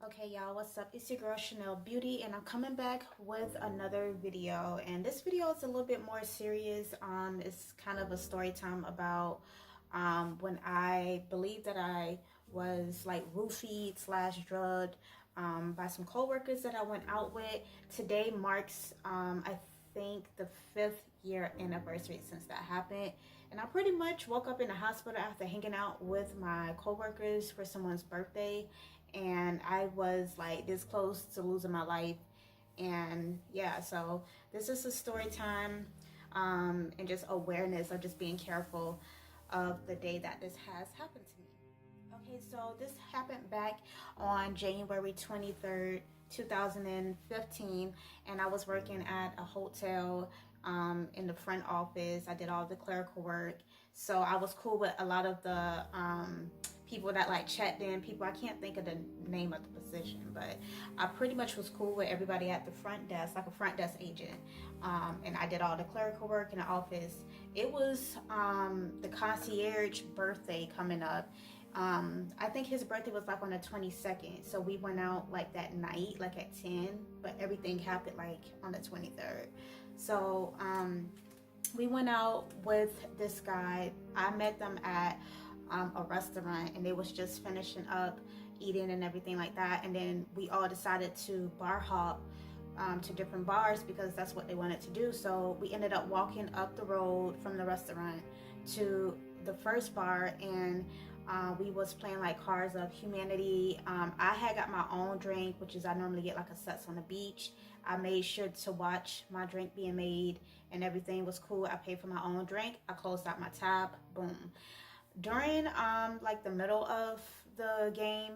Okay, y'all, what's up? It's your girl Chenelle Beauty, and I'm coming back with another video. And this video is a little bit more serious. It's kind of a story time about when I believe that I was like roofied slash drugged by some coworkers that I went out with. Today marks I think the 5th-year anniversary since that happened, and I pretty much woke up in the hospital after hanging out with my coworkers for someone's birthday, and I was like this close to losing my life. And yeah, so this is a story time, and just awareness of just being careful of the day that this has happened to me. Okay, so this happened back on January 23rd, 2015, and I was working at a hotel in the front office. I did all the clerical work, so I was cool with a lot of the people that like checked in. People, I can't think of the name of the position, but I pretty much was cool with everybody at the front desk, like a front desk agent, and I did all the clerical work in the office. It was the concierge birthday coming up. I think his birthday was like on the 22nd, so we went out like that night, like at 10, but everything happened like on the 23rd. So we went out with this guy. I met them at a restaurant, and they was just finishing up eating and everything like that, and then we all decided to bar hop to different bars because that's what they wanted to do. So we ended up walking up the road from the restaurant to the first bar, and we was playing like Cards of Humanity. I had got my own drink, which is I normally get like a Sex on the Beach. I made sure to watch my drink being made, and everything was cool. I paid for my own drink. I closed out my tab. Boom. During like the middle of the game,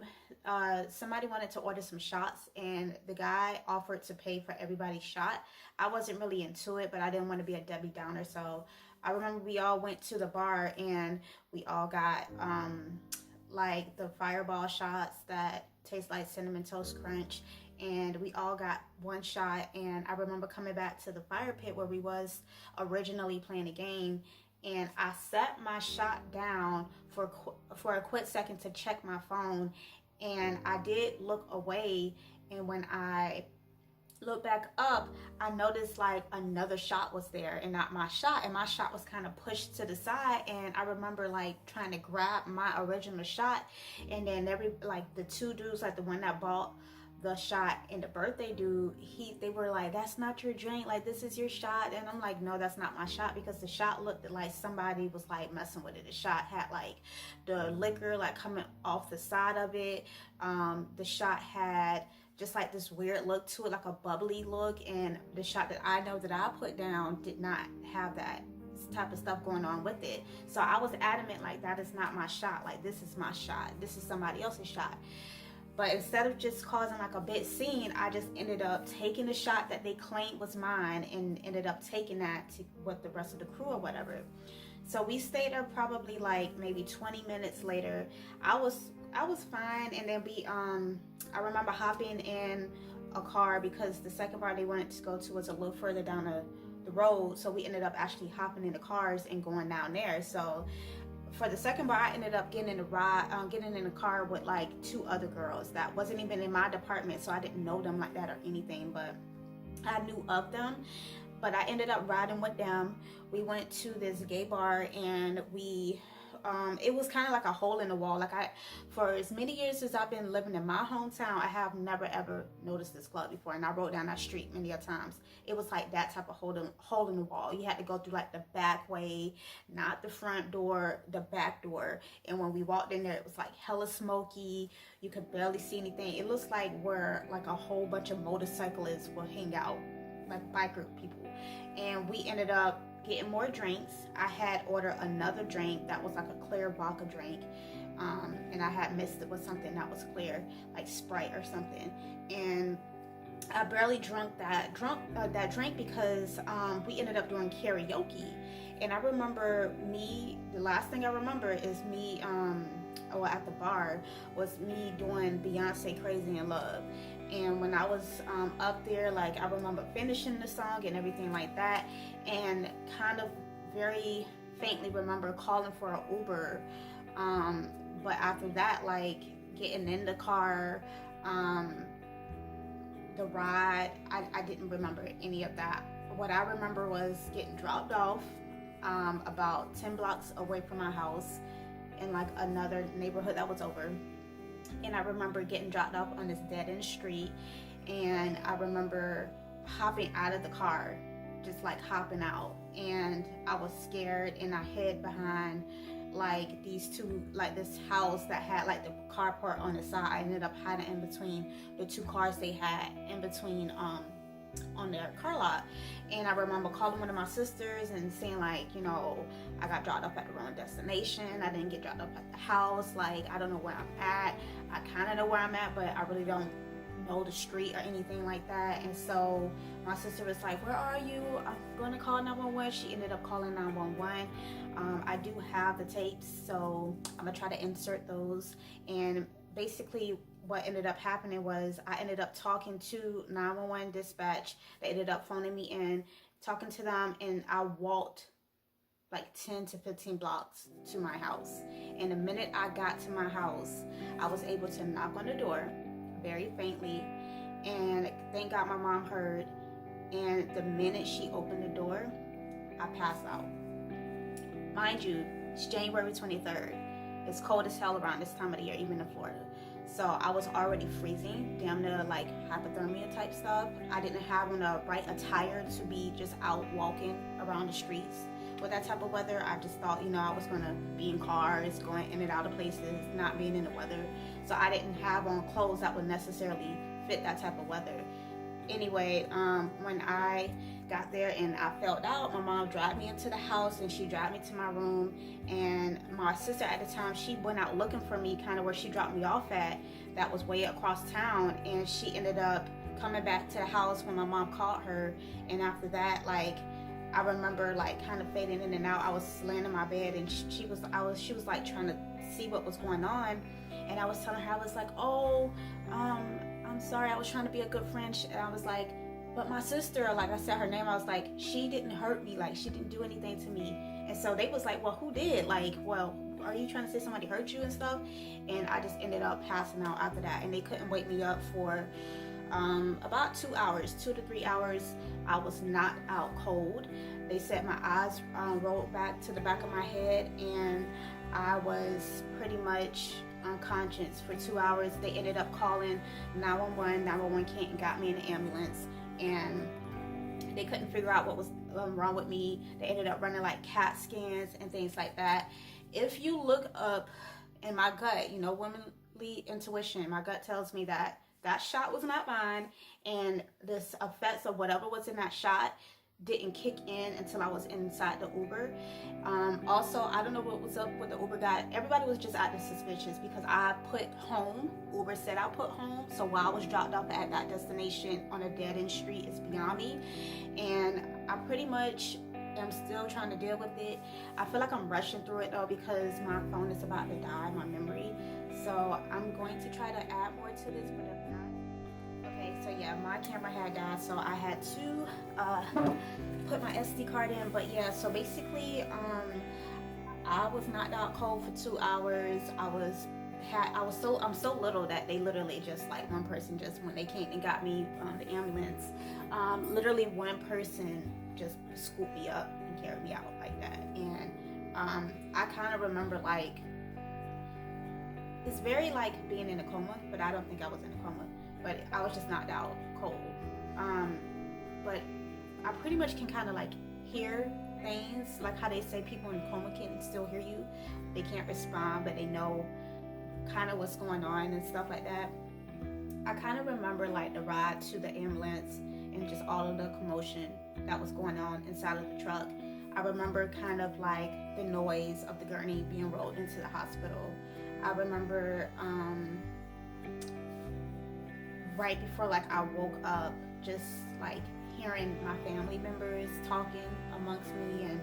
somebody wanted to order some shots, and the guy offered to pay for everybody's shot. I wasn't really into it, but I didn't want to be a Debbie Downer, so I remember we all went to the bar and we all got like the fireball shots that taste like Cinnamon Toast Crunch, and we all got one shot. And I remember coming back to the fire pit where we was originally playing the game, and I set my shot down for a quick second to check my phone, and I did look away, and when I looked back up, I noticed like another shot was there and not my shot, and my shot was kind of pushed to the side. And I remember like trying to grab my original shot, and then the two dudes, like the one that bought the shot and the birthday dude, they were like, that's not your drink, like this is your shot. And I'm like, no, that's not my shot, because the shot looked like somebody was like messing with it. The shot had like the liquor like coming off the side of it. The shot had just like this weird look to it, like a bubbly look, and the shot that I know that I put down did not have that type of stuff going on with it. So I was adamant, like, that is not my shot, like this is my shot, this is somebody else's shot. But instead of just causing like a big scene, I just ended up taking the shot that they claimed was mine and ended up taking that to with the rest of the crew or whatever. So we stayed there probably like maybe 20 minutes later. I was fine, and then I remember hopping in a car because the second bar they wanted to go to was a little further down the road. So we ended up actually hopping in the cars and going down there. So for the second bar, I ended up getting in the car with like two other girls that wasn't even in my department, so I didn't know them like that or anything, but I knew of them. But I ended up riding with them. We went to this gay bar, and it was kind of like a hole in the wall. Like, for as many years as I've been living in my hometown, I have never ever noticed this club before. And I rode down that street many a times. It was like that type of hole in the wall. You had to go through like the back way, not the front door, the back door. And when we walked in there, it was like hella smoky. You could barely see anything. It looks like where like a whole bunch of motorcyclists will hang out, like biker people. And we ended up getting more drinks. I had ordered another drink that was like a clear vodka drink, and I had mixed it with something that was clear, like Sprite or something. And I barely drank that drink because we ended up doing karaoke. And I remember the last thing I remember is me at the bar was me doing Beyonce Crazy in Love. And when I was up there, like, I remember finishing the song and everything like that, and kind of very faintly remember calling for an Uber. But after that, like, getting in the car, The ride, I didn't remember any of that. What I remember was getting dropped off about 10 blocks away from my house in like another neighborhood that was over. And I remember getting dropped off on this dead-end street, and I remember hopping out of the car, just like hopping out, and I was scared, and I hid behind like this house that had like the carport on the side. I ended up hiding in between the two cars they had in between on their car lot. And I remember calling one of my sisters and saying like, you know, I got dropped off at the wrong destination. I didn't get dropped off at the house. Like, I don't know where I'm at. I kind of know where I'm at, but I really don't know the street or anything like that. And so my sister was like, where are you? I'm going to call 911. She ended up calling 911. I do have the tapes, so I'm gonna try to insert those. And basically what ended up happening was I ended up talking to 911 dispatch. They ended up phoning me in, talking to them, and I walked like 10 to 15 blocks to my house. And the minute I got to my house, I was able to knock on the door very faintly, and thank God my mom heard. And the minute she opened the door, I passed out. Mind you, it's January 23rd. It's cold as hell around this time of the year, even in Florida. So I was already freezing, damn near like hypothermia type stuff. I didn't have on the right attire to be just out walking around the streets with that type of weather. I just thought, you know, I was gonna be in cars, going in and out of places, not being in the weather. So I didn't have on clothes that would necessarily fit that type of weather. Anyway, when I got there and I felt out, my mom dragged me into the house and she dragged me to my room. And my sister at the time, she went out looking for me, kind of where she dropped me off at, that was way across town. And she ended up coming back to the house when my mom called her. And after that, like, I remember like kind of fading in and out. I was laying in my bed, and she was like trying to see what was going on. And I was telling her, I was like, oh, I'm sorry, I was trying to be a good friend. And I was like, but my sister, like I said her name, I was like, she didn't hurt me, like she didn't do anything to me. And so they was like, well, who did? Like, well, are you trying to say somebody hurt you and stuff? And I just ended up passing out after that, and they couldn't wake me up for about 2 hours, 2 to 3 hours. I was knocked out cold. They said my eyes rolled back to the back of my head, and I was pretty much unconscious for 2 hours. They ended up calling 911. 911 came and got me in the ambulance, and they couldn't figure out what was wrong with me. They ended up running like CAT scans and things like that. If you look up in my gut, you know, womanly intuition, my gut tells me that that shot was not mine, and this effects of whatever was in that shot didn't kick in until I was inside the Uber. Also, I don't know what was up with the Uber guy. Everybody was just acting suspicious because I put home. Uber said I put home. So while I was dropped off at that destination on a dead-end street, is beyond me. And I pretty much am still trying to deal with it. I feel like I'm rushing through it though because my phone is about to die, my memory. So I'm going to try to add more to this, but if not. Okay, so yeah, my camera had died, so I had to put my SD card in. But yeah, so basically, I was knocked out cold for 2 hours. I'm so little that they literally just like one person just when they came and got me the ambulance. Literally one person just scooped me up and carried me out like that. And I kind of remember like it's very like being in a coma, but I don't think I was in a coma. But I was just knocked out cold. But I pretty much can kind of like hear things, like how they say people in coma can still hear you. They can't respond, but they know kind of what's going on and stuff like that. I kind of remember like the ride to the ambulance and just all of the commotion that was going on inside of the truck. I remember kind of like the noise of the gurney being rolled into the hospital. I remember right before like I woke up, just like hearing my family members talking amongst me and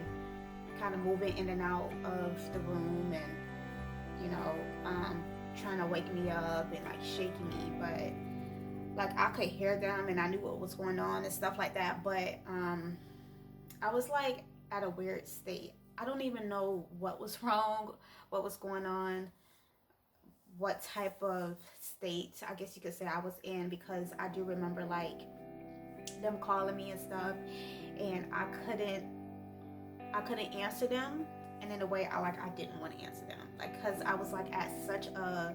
kind of moving in and out of the room, and you know, trying to wake me up and like shaking me, but like I could hear them and I knew what was going on and stuff like that. But I was like at a weird state. I don't even know what was wrong, what was going on, what type of state, I guess you could say, I was in, because I do remember like them calling me and stuff, and I couldn't answer them, and in a way I didn't want to answer them, like, because I was like at such a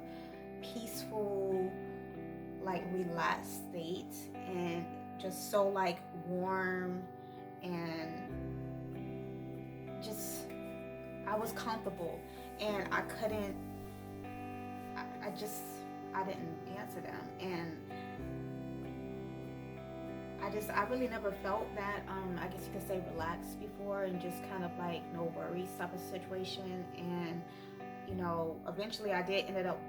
peaceful, like relaxed state, and just so like warm, and just I was comfortable, and I didn't answer them, and I really never felt that, I guess you could say, relaxed before, and just kind of like no worries type of situation. And you know, eventually I did ended up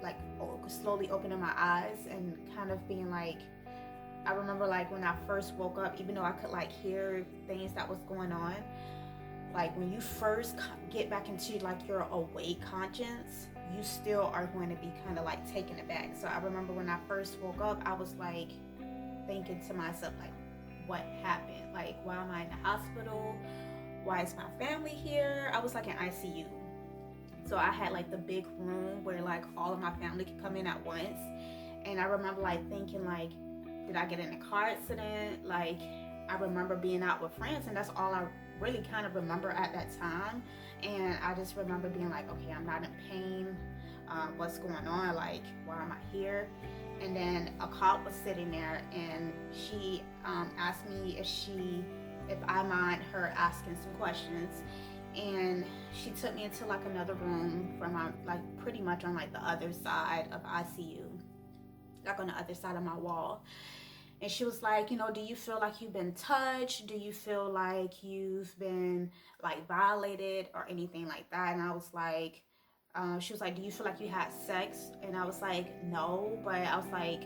like slowly opening my eyes and kind of being like, I remember like when I first woke up, even though I could like hear things that was going on, like when you first get back into like your awake conscience, you still are going to be kind of like taken aback. So I remember when I first woke up, I was like thinking to myself, like, what happened? Like, why am I in the hospital? Why is my family here? I was like in ICU. So I had like the big room where like all of my family could come in at once. And I remember like thinking like, did I get in a car accident? Like, I remember being out with friends, and that's all I really kind of remember at that time. And I just remember being like, okay, I'm not in pain. What's going on? Like, why am I here? And then a cop was sitting there, and she asked me if I mind her asking some questions. And she took me into like another room from like pretty much on like the other side of ICU, like on the other side of my wall. And she was like, you know, do you feel like you've been touched? Do you feel like you've been like violated or anything like that? And I was like, she was like, do you feel like you had sex? And I was like, no, but I was like,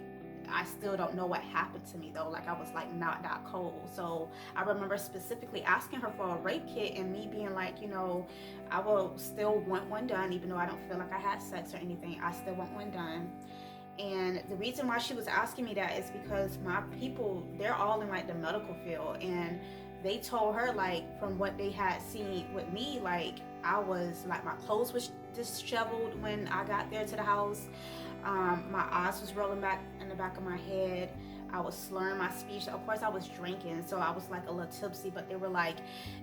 I still don't know what happened to me though. Like, I was like knocked out cold. So I remember specifically asking her for a rape kit, and me being like, you know, I will still want one done, even though I don't feel like I had sex or anything. I still want one done. And the reason why she was asking me that is because my people, they're all in like the medical field, and they told her like from what they had seen with me, like I was like, my clothes was disheveled when I got there to the house. My eyes was rolling back in the back of my head. I was slurring my speech. Of course I was drinking, so I was like a little tipsy, but they were like,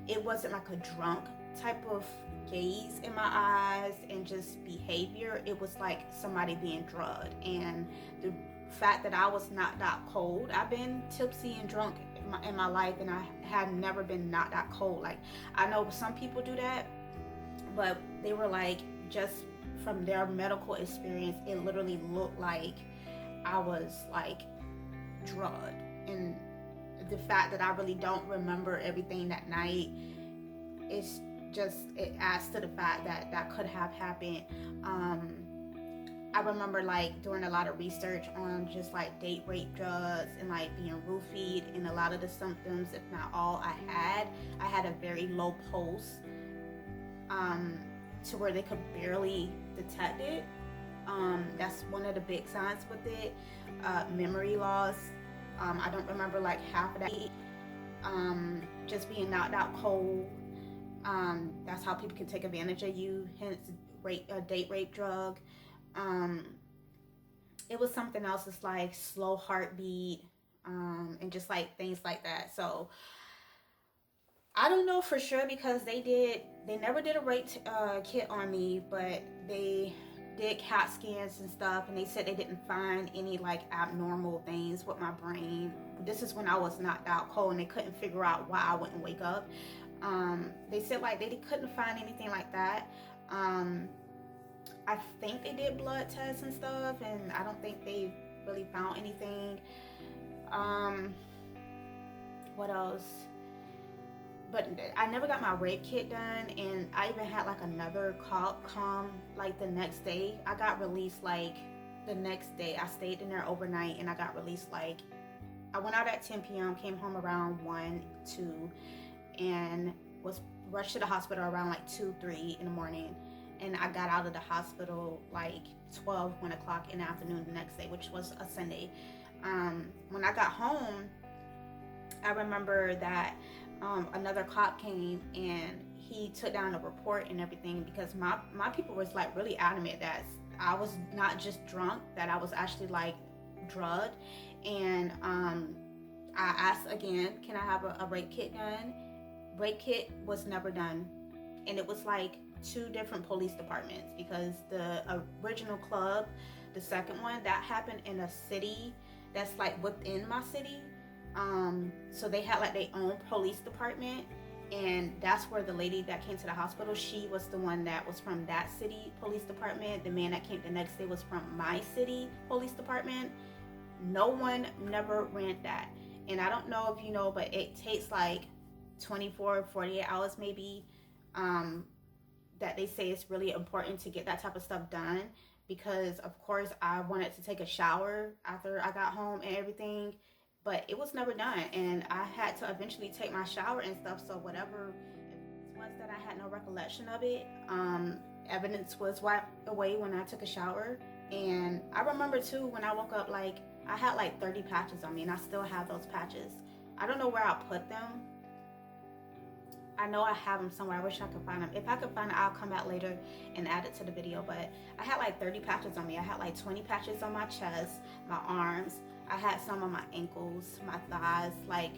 it wasn't like a drunk type of gaze in my eyes and just behavior. It was like somebody being drugged. And the fact that I was knocked out cold, I've been tipsy and drunk in my life, and I had never been knocked out cold. Like, I know some people do that, but they were like, just from their medical experience, it literally looked like I was like drugged. And the fact that I really don't remember everything that night, it's just, it adds to the fact that that could have happened. I remember like doing a lot of research on just like date rape drugs and like being roofied, and a lot of the symptoms, if not all, I had a very low pulse, to where they could barely detect it. That's one of the big signs with it. Memory loss. I don't remember like half of that. Just being knocked out cold. That's how people can take advantage of you, hence date rape drug. It was something else. It's like slow heartbeat, and just like things like that. So I don't know for sure, because they never did a rape kit on me, but they did CAT scans and stuff, and they said they didn't find any like abnormal things with my brain. This is when I was knocked out cold, and they couldn't figure out why I wouldn't wake up. They said like they couldn't find anything like that. I think they did blood tests and stuff, and I don't think they really found anything. What else? But I never got my rape kit done, and I even had like another cop come like the next day. I got released like the next day. I stayed in there overnight, and I got released like, I went out at 10 p.m., came home around 1, 2, and was rushed to the hospital around like 2, 3 in the morning. And I got out of the hospital like 12, 1 o'clock in the afternoon the next day, which was a Sunday. When I got home, I remember that another cop came, and he took down a report and everything, because my people was like really adamant that I was not just drunk, that I was actually like drugged. And I asked again, can I have a rape kit done? Rape kit was never done. And it was like 2 different police departments, because the original club, the second one, that happened in a city that's like within my city. So they had like their own police department, and that's where the lady that came to the hospital, she was the one that was from that city police department. The man that came the next day was from my city police department. No one never ran that. And I don't know if you know, but it takes like 24, 48 hours maybe, that they say it's really important to get that type of stuff done, because of course I wanted to take a shower after I got home and everything, but it was never done, and I had to eventually take my shower and stuff. So whatever it was that I had no recollection of it, evidence was wiped away when I took a shower. And I remember too, when I woke up, like I had like 30 patches on me, and I still have those patches. I don't know where I put them. I know I have them somewhere. I wish I could find them. If I could find it, I'll come back later and add it to the video. But I had like 30 patches on me. I had like 20 patches on my chest, my arms. I had some on my ankles, my thighs. Like,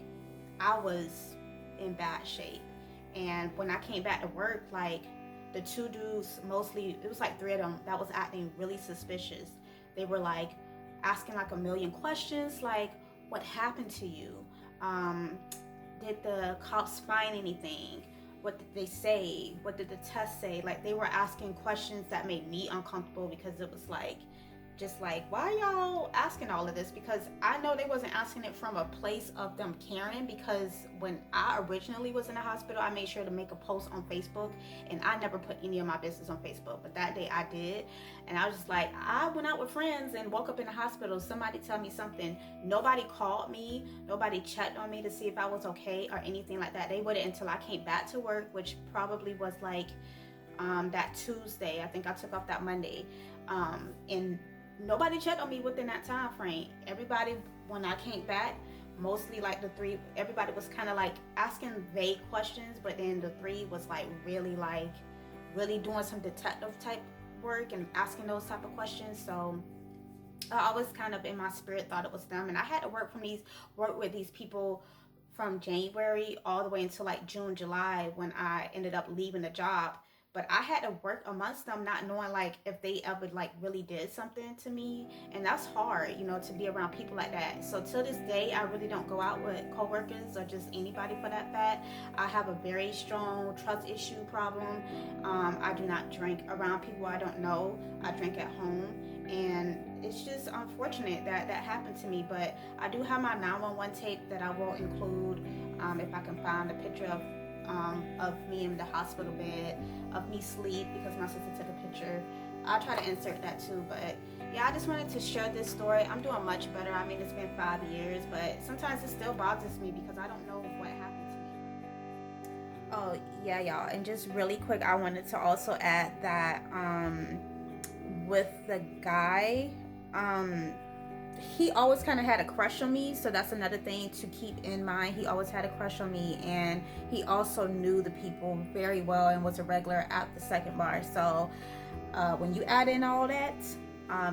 I was in bad shape. And when I came back to work, like the 2 dudes, mostly, it was like 3 of them that was acting really suspicious. They were like asking like a million questions, like, what happened to you? Did the cops find anything? What did they say? What did the test say? Like, they were asking questions that made me uncomfortable, because it was like, just like, why y'all asking all of this? Because I know they wasn't asking it from a place of them caring, because when I originally was in the hospital, I made sure to make a post on Facebook, and I never put any of my business on Facebook, but that day I did. And I was just like, I went out with friends and woke up in the hospital. Somebody tell me something. Nobody called me. Nobody checked on me to see if I was okay or anything like that. They waited until I came back to work, which probably was like that Tuesday. I think I took off that Monday. And nobody checked on me within that time frame. Everybody, when I came back, mostly like the 3, everybody was kind of like asking vague questions, but then the 3 was like really doing some detective type work and asking those type of questions. So I always kind of in my spirit thought it was them. And I had to work with these people from January all the way until like June, July, when I ended up leaving the job. But I had to work amongst them, not knowing like if they ever like really did something to me. And that's hard, you know, to be around people like that. So till this day, I really don't go out with coworkers or just anybody for that fact. I have a very strong trust issue problem. I do not drink around people I don't know. I drink at home. And it's just unfortunate that that happened to me. But I do have my 911 tape that I will include, if I can find a picture of me in the hospital bed, of me sleep, because my sister took a picture. I'll try to insert that too. But yeah, I just wanted to share this story. I'm doing much better. I mean, it's been 5 years, but sometimes it still bothers me because I don't know what happened to me. Oh yeah, y'all, and just really quick, I wanted to also add that with the guy, he always kind of had a crush on me, so that's another thing to keep in mind. He always had a crush on me, and he also knew the people very well and was a regular at the second bar. So when you add in all that,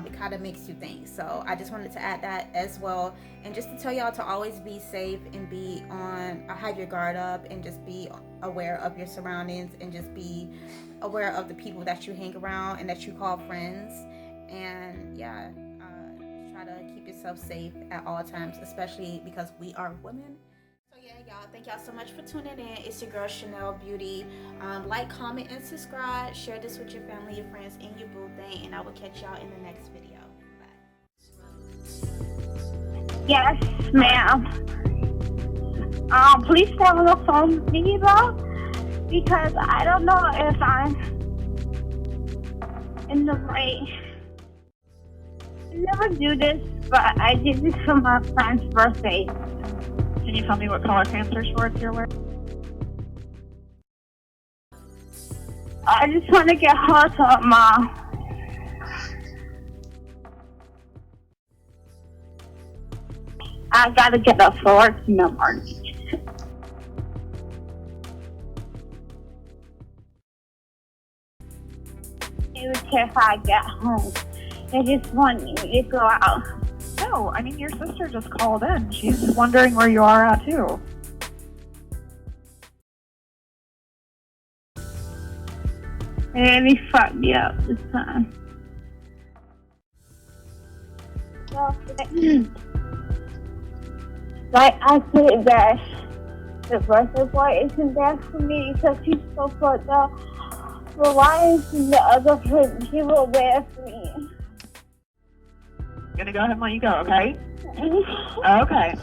it kind of makes you think. So I just wanted to add that as well, and just to tell y'all to always be safe and be on, have your guard up, and just be aware of your surroundings, and just be aware of the people that you hang around and that you call friends. And yeah, try to keep yourself safe at all times, especially because we are women. So yeah, y'all, thank y'all so much for tuning in. It's your girl Chenelle Beauty. Like, comment, and subscribe. Share this with your family, your friends, and your boo thing, and I will catch y'all in the next video. Bye. Yes, ma'am. Please stay on the phone with me though, because I don't know if I'm in the right. I never do this, but I did this for my friend's birthday. Can you tell me what color panther shorts you're wearing? I just want to get hot up, Mom. I gotta get up for work in the morning. you care if I get home. I just want you to go out. No, I mean, your sister just called in. She's wondering where you are at, too. And he fucked me up this time. Like, I get that the birthday boy isn't there for me because he's so fucked up. But why isn't the other people there for me? I'm gonna go ahead and let you go, okay? Okay.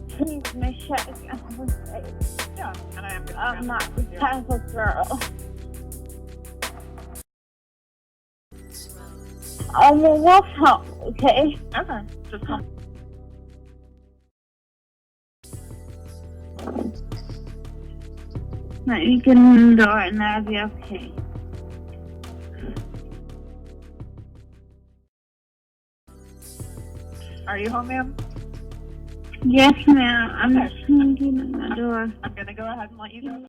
Please make sure I'm safe. Yeah, and I am gonna I'm not the type of girl. I'm a wolf home, okay? Okay, just come. Now you get in the door and that'll be okay. Are you home, ma'am? Yes, ma'am. I'm just gonna get in the door. I'm gonna go ahead and let you go.